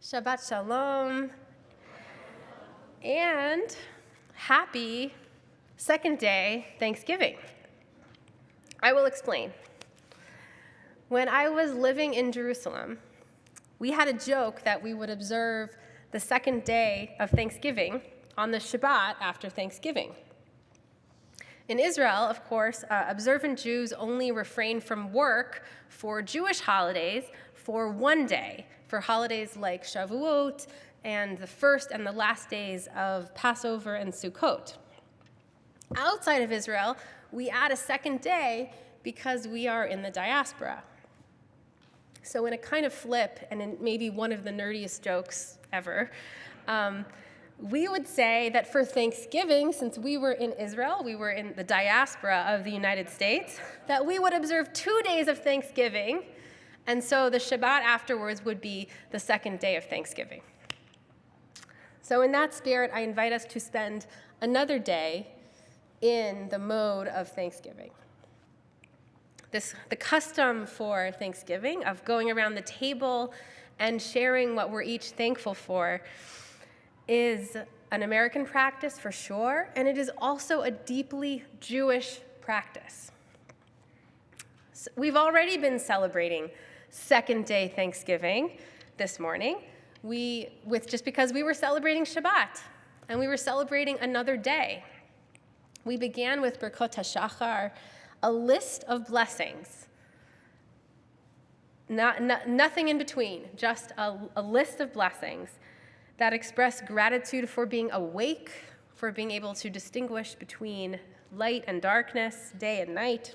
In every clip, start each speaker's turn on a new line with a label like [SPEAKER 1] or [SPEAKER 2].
[SPEAKER 1] Shabbat Shalom, and happy second day Thanksgiving. I will explain. When I was living in Jerusalem, we had a joke that we would observe the second day of Thanksgiving on the Shabbat after Thanksgiving. In Israel, of course, observant Jews only refrain from work for Jewish holidays for one day, for holidays like Shavuot and the first and the last days of Passover and Sukkot. Outside of Israel, we add a second day because we are in the diaspora. So in a kind of flip, and in maybe one of the nerdiest jokes ever, we would say that for Thanksgiving, since we were in Israel, we were in the diaspora of the United States, that we would observe 2 days of Thanksgiving, and so the Shabbat afterwards would be the second day of Thanksgiving. So in that spirit, I invite us to spend another day in the mode of Thanksgiving. The custom for Thanksgiving of going around the table and sharing what we're each thankful for is an American practice for sure, and it is also a deeply Jewish practice. So we've already been celebrating second day Thanksgiving this morning, just because we were celebrating Shabbat, and we were celebrating another day. We began with Birkot HaShachar, a list of blessings, nothing in between, just a list of blessings that express gratitude for being awake, for being able to distinguish between light and darkness, day and night,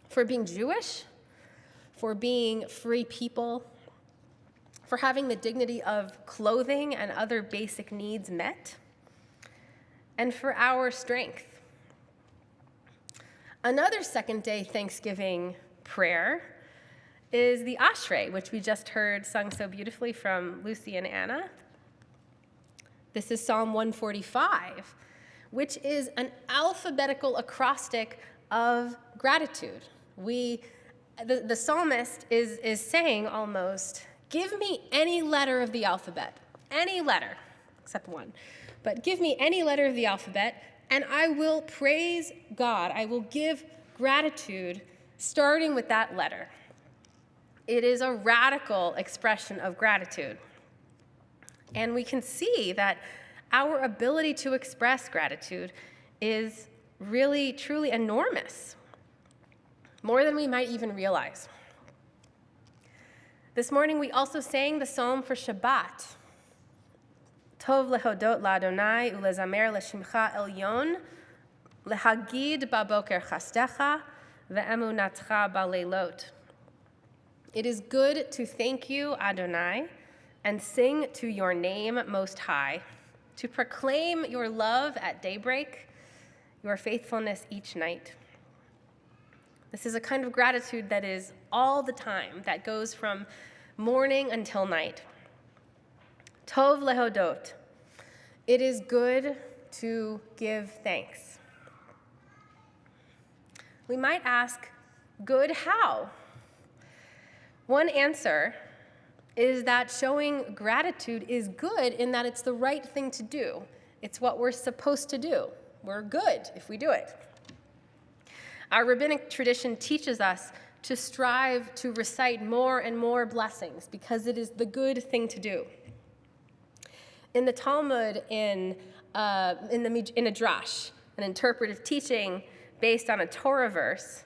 [SPEAKER 1] for being Jewish, for being free people, for having the dignity of clothing and other basic needs met, and for our strength. Another second day Thanksgiving prayer is the Ashrei, which we just heard sung so beautifully from Lucy and Anna. This is Psalm 145, which is an alphabetical acrostic of gratitude. The psalmist is saying almost, give me any letter of the alphabet, any letter, except one, but give me any letter of the alphabet, and I will praise God. I will give gratitude starting with that letter. It is a radical expression of gratitude. And we can see that our ability to express gratitude is really, truly enormous, more than we might even realize. This morning, we also sang the psalm for Shabbat. Tov lehodot la'Adonai ulezamer l'shimcha elyon, lehagid baboker chastecha ve'emunatcha baleilot. It is good to thank you, Adonai, and sing to your name most high, to proclaim your love at daybreak, your faithfulness each night. This is a kind of gratitude that is all the time, that goes from morning until night. Tov lehodot. It is good to give thanks. We might ask, good how? One answer is that showing gratitude is good in that it's the right thing to do. It's what we're supposed to do. We're good if we do it. Our rabbinic tradition teaches us to strive to recite more and more blessings because it is the good thing to do. In the Talmud, in a drash, an interpretive teaching based on a Torah verse,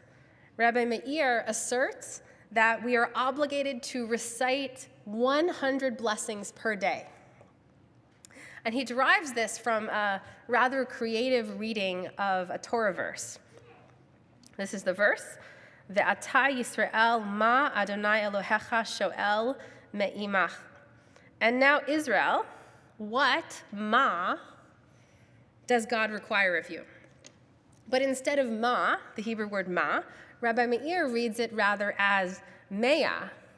[SPEAKER 1] Rabbi Meir asserts that we are obligated to recite 100 blessings per day. And he derives this from a rather creative reading of a Torah verse. This is the verse, Ve'ata Yisrael ma Adonai Elohecha shoel me'imach. And now Israel, what, ma, does God require of you? But instead of ma, the Hebrew word ma, Rabbi Meir reads it rather as mea.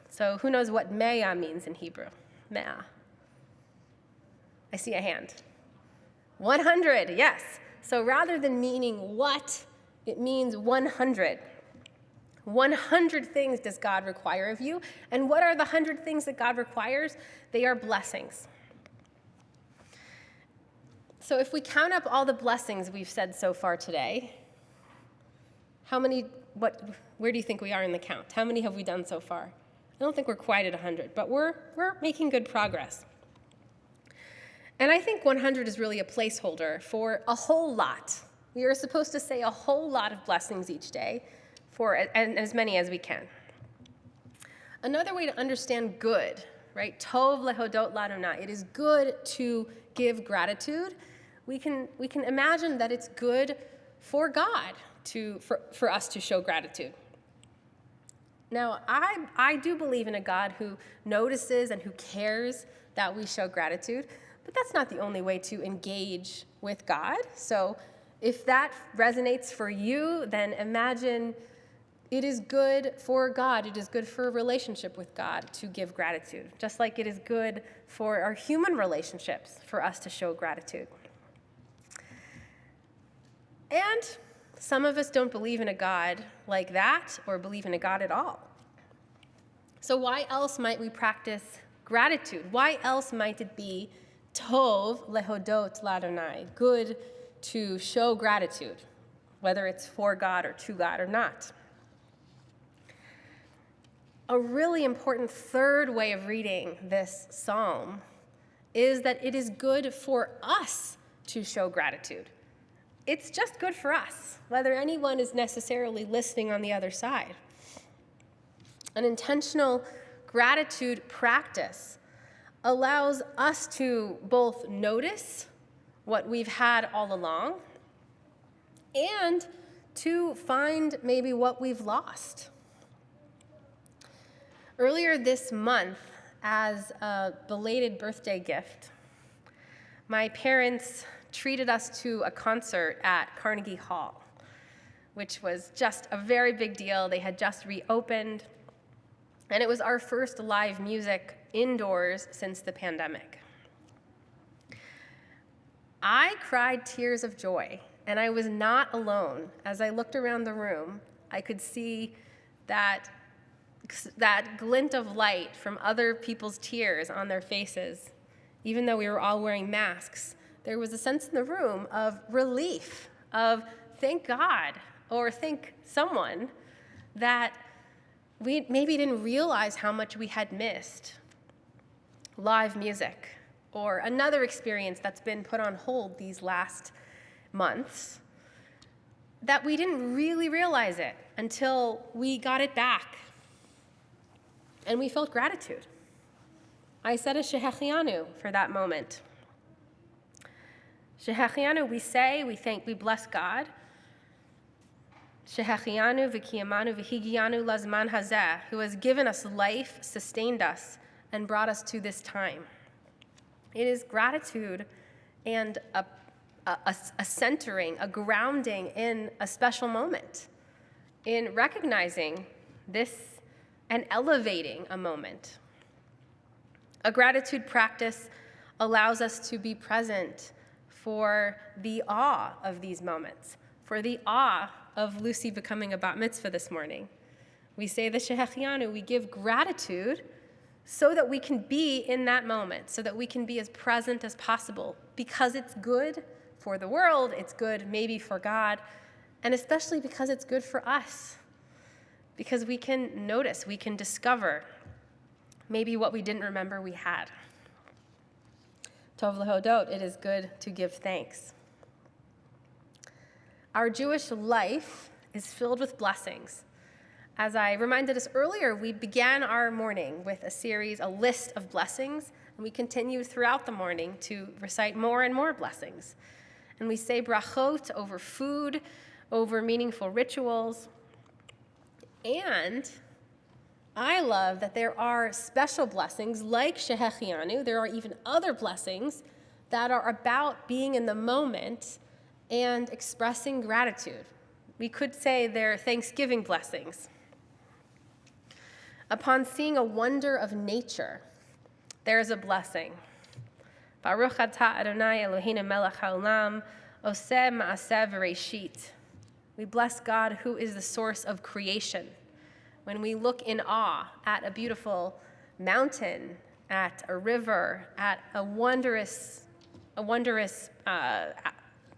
[SPEAKER 1] So who knows what mea means in Hebrew? Mea. I see a hand. 100, yes. So rather than meaning what, it means 100. 100 things does God require of you. And what are the 100 things that God requires? They are blessings. So if we count up all the blessings we've said so far today, where do you think we are in the count? How many have we done so far? I don't think we're quite at 100, but we're making good progress. And I think 100 is really a placeholder for a whole lot. We are supposed to say a whole lot of blessings each day, and as many as we can. Another way to understand good, right? Tov lehodot ladonai. It is good to give gratitude. We can imagine that it's good for God for us to show gratitude. Now, I do believe in a God who notices and who cares that we show gratitude, but that's not the only way to engage with God. So if that resonates for you, then imagine it is good for God. It is good for a relationship with God to give gratitude, just like it is good for our human relationships for us to show gratitude. And some of us don't believe in a God like that or believe in a God at all. So why else might we practice gratitude? Why else might it be tov lehodot ladonai, good to show gratitude, whether it's for God or to God or not? A really important third way of reading this psalm is that it is good for us to show gratitude. It's just good for us, whether anyone is necessarily listening on the other side. An intentional gratitude practice allows us to both notice what we've had all along and to find maybe what we've lost. Earlier this month, as a belated birthday gift, my parents treated us to a concert at Carnegie Hall, which was just a very big deal. They had just reopened, and it was our first live music indoors since the pandemic. I cried tears of joy, and I was not alone. As I looked around the room, I could see that glint of light from other people's tears on their faces. Even though we were all wearing masks, there was a sense in the room of relief, of thank God, or thank someone that we maybe didn't realize how much we had missed. Live music, or another experience that's been put on hold these last months, that we didn't really realize it until we got it back. And we felt gratitude. I said a shehechianu for that moment. Shehechianu, we say, we thank, we bless God. Shehechianu v'kiyamanu v'higianu lazman hazeh, who has given us life, sustained us, and brought us to this time. It is gratitude and a centering, a grounding in a special moment, in recognizing this and elevating a moment. A gratitude practice allows us to be present for the awe of these moments, for the awe of Lucy becoming a bat mitzvah this morning. We say the shehechianu, we give gratitude so that we can be in that moment, so that we can be as present as possible, because it's good for the world, it's good maybe for God, and especially because it's good for us, because we can notice, we can discover maybe what we didn't remember we had. Tov lehodot, it is good to give thanks. Our Jewish life is filled with blessings. As I reminded us earlier, we began our morning with a list of blessings, and we continue throughout the morning to recite more and more blessings. And we say brachot over food, over meaningful rituals. And I love that there are special blessings like shehechianu. There are even other blessings that are about being in the moment and expressing gratitude. We could say they're Thanksgiving blessings. Upon seeing a wonder of nature, there is a blessing. Baruch atah Adonai Eloheinu melech haolam, oseh ma'aseh v'reishit. We bless God who is the source of creation, when we look in awe at a beautiful mountain, at a river, at a wondrous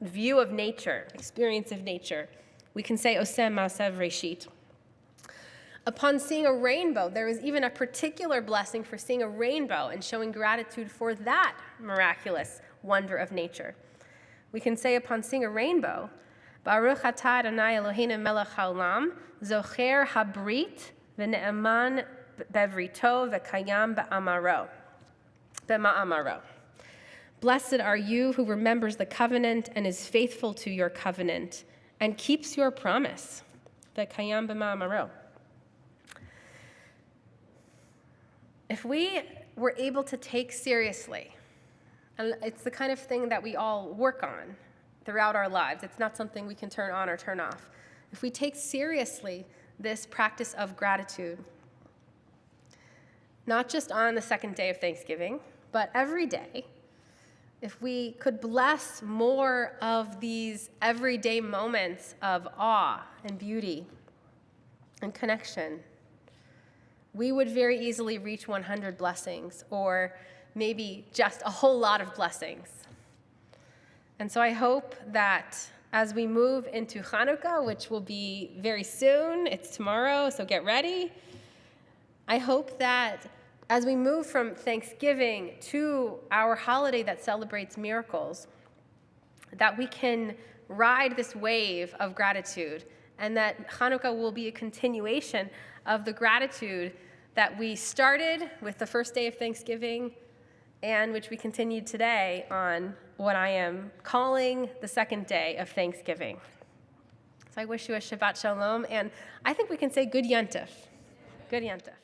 [SPEAKER 1] view of nature, experience of nature, we can say, Osem Ma'asev Reshit. Upon seeing a rainbow, there is even a particular blessing for seeing a rainbow and showing gratitude for that miraculous wonder of nature. We can say upon seeing a rainbow, Baruch atah Adonai Eloheinu melech haolam, zocher habrit v'ne'eman bevrito v'kayam b'ma'amaro. Blessed are you who remembers the covenant and is faithful to your covenant and keeps your promise. V'kayam b'ma'amaro. If we were able to take seriously, and it's the kind of thing that we all work on throughout our lives, it's not something we can turn on or turn off. If we take seriously this practice of gratitude, not just on the second day of Thanksgiving, but every day, if we could bless more of these everyday moments of awe and beauty and connection, we would very easily reach 100 blessings, or maybe just a whole lot of blessings. And so I hope that as we move into Hanukkah, which will be very soon, it's tomorrow, so get ready. I hope that as we move from Thanksgiving to our holiday that celebrates miracles, that we can ride this wave of gratitude, and that Hanukkah will be a continuation of the gratitude that we started with the first day of Thanksgiving and which we continued today on what I am calling the second day of Thanksgiving. So I wish you a Shabbat Shalom, and I think we can say Good Yontif. Good Yontif.